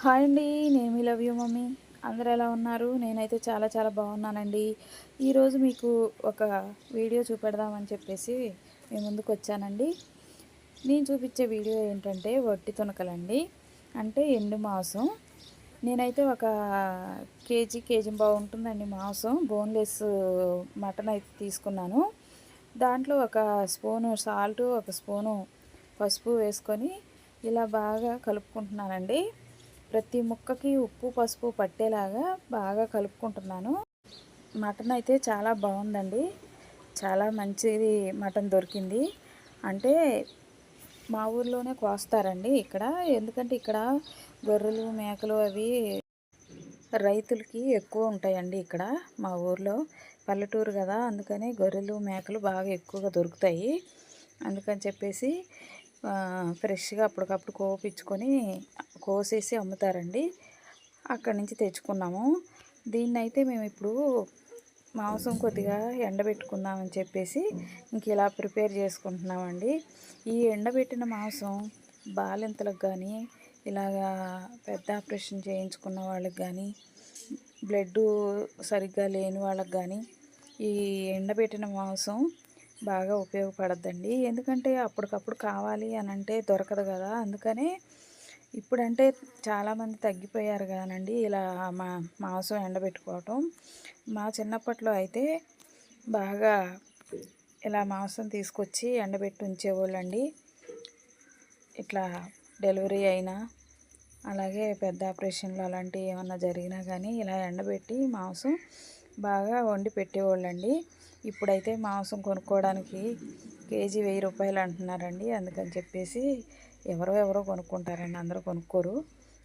Hi అండి. నేను మీ love you mummy. అందరూ ఎలా ఉన్నారు? నేనైతే చాలా చాలా బాగున్నానండి. ఈరోజు మీకు ఒక వీడియో చూపెడదామని చెప్పేసి మీ ముందుకు వచ్చానండి. నేను చూపించే వీడియో ఏంటంటే వట్టి తునకలండి, అంటే ఎండు మాంసం. నేనైతే ఒక కేజీ బాగుంటుందండి మాంసం. బోన్లెస్ మటన్ అయితే తీసుకున్నాను. దాంట్లో ఒక స్పూను సాల్టు, ఒక స్పూను పసుపు వేసుకొని ఇలా బాగా కలుపుకుంటున్నానండి. ప్రతి ముక్కకి ఉప్పు పసుపు పట్టేలాగా బాగా కలుపుకుంటున్నాను. మటన్ అయితే చాలా బాగుందండి. చాలా మంచిది మటన్ దొరికింది. అంటే మా ఊర్లోనే కోస్తారండి ఇక్కడ. ఎందుకంటే ఇక్కడ గొర్రెలు మేకలు అవి రైతులకి ఎక్కువ ఉంటాయండి. ఇక్కడ మా ఊర్లో పల్లెటూరు కదా, అందుకని గొర్రెలు మేకలు బాగా ఎక్కువగా దొరుకుతాయి. అందుకని చెప్పేసి ఫ్రెష్గా అప్పటికప్పుడు కోసేసి అమ్ముతారండి. అక్కడి నుంచి తెచ్చుకున్నాము. దీన్నైతే మేము ఇప్పుడు మాంసం కొద్దిగా ఎండబెట్టుకుందామని చెప్పేసి ఇంక ఇలా ప్రిపేర్ చేసుకుంటున్నామండి. ఈ ఎండబెట్టిన మాంసం బాలింతలకు కానీ, ఇలాగా పెద్ద ఆపరేషన్ చేయించుకున్న వాళ్ళకి కానీ, బ్లడ్ సరిగ్గా లేని వాళ్ళకి కానీ ఈ ఎండబెట్టిన మాంసం బాగా ఉపయోగపడద్దండి. ఎందుకంటే అప్పటికప్పుడు కావాలి అని అంటే దొరకదు కదా. అందుకనే ఇప్పుడంటే చాలామంది తగ్గిపోయారు కానండి ఇలా మాంసం ఎండబెట్టుకోవటం. మా చిన్నప్పట్లో అయితే బాగా ఇలా మాంసం తీసుకొచ్చి ఎండబెట్టి ఉంచేవాళ్ళండి. ఇట్లా డెలివరీ అయినా, అలాగే పెద్ద ఆపరేషన్లు అలాంటివి ఏమన్నా జరిగినా కానీ ఇలా ఎండబెట్టి మాంసం బాగా వండి పెట్టేవాళ్ళండి. ఇప్పుడైతే మాంసం కొనుక్కోవడానికి కేజీ 1000 రూపాయలు అంటున్నారండి. అందుకని చెప్పేసి ఎవరో కొనుక్కుంటారండి, అందరూ కొనుక్కోరు.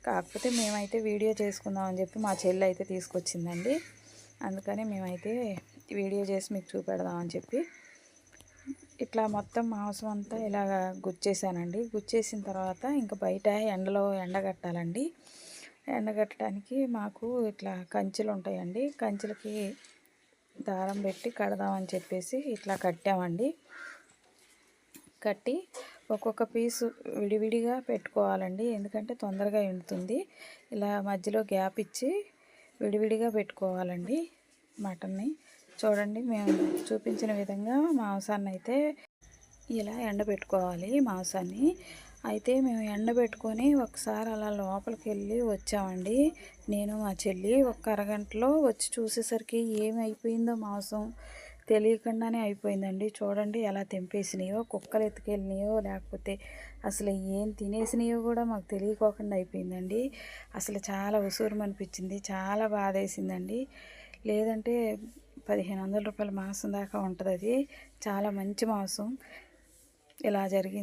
కాకపోతే మేమైతే వీడియో చేసుకుందామని చెప్పి మా చెల్లి అయితే తీసుకొచ్చిందండి. అందుకని మేమైతే వీడియో చేసి మీకు చూపెడదామని చెప్పి ఇట్లా మొత్తం మాంసం అంతా ఇలాగ గుచ్చేసానండి. గుచ్చేసిన తర్వాత ఇంకా బయట ఎండలో ఎండగట్టాలండి. ఎండగట్టడానికి మాకు ఇట్లా కంచెలు ఉంటాయండి. కంచెలకి దారం పెట్టి కడదామని చెప్పేసి ఇట్లా కట్టామండి. కట్టి ఒక్కొక్క పీసు విడివిడిగా పెట్టుకోవాలండి. ఎందుకంటే తొందరగా ఎండుతుంది. ఇలా మధ్యలో గ్యాప్ ఇచ్చి విడివిడిగా పెట్టుకోవాలండి మటన్ని. చూడండి, మేము చూపించిన విధంగా మాంసాన్ని అయితే ఇలా ఎండబెట్టుకోవాలి మాంసాన్ని. అయితే మేము ఎండబెట్టుకొని ఒకసారి అలా లోపలికి వెళ్ళి వచ్చామండి. నేను మా చెల్లి ఒక అరగంటలో వచ్చి చూసేసరికి ఏమైపోయిందో మాంసం తెలియకుండానే అయిపోయిందండి. చూడండి ఎలా తెంపేసినాయో, కుక్కలు ఎత్తుకెళ్ళినాయో లేకపోతే అసలు ఏం తినేసినాయో కూడా మాకు తెలియకోకుండా అయిపోయిందండి. అసలు చాలా ఉసూరుమనిపించింది, చాలా బాధేసిందండి. లేదంటే 1500 రూపాయల మాంసం దాకా ఉంటుంది. అది చాలా మంచి మాంసం. ఇలా జరిగింది.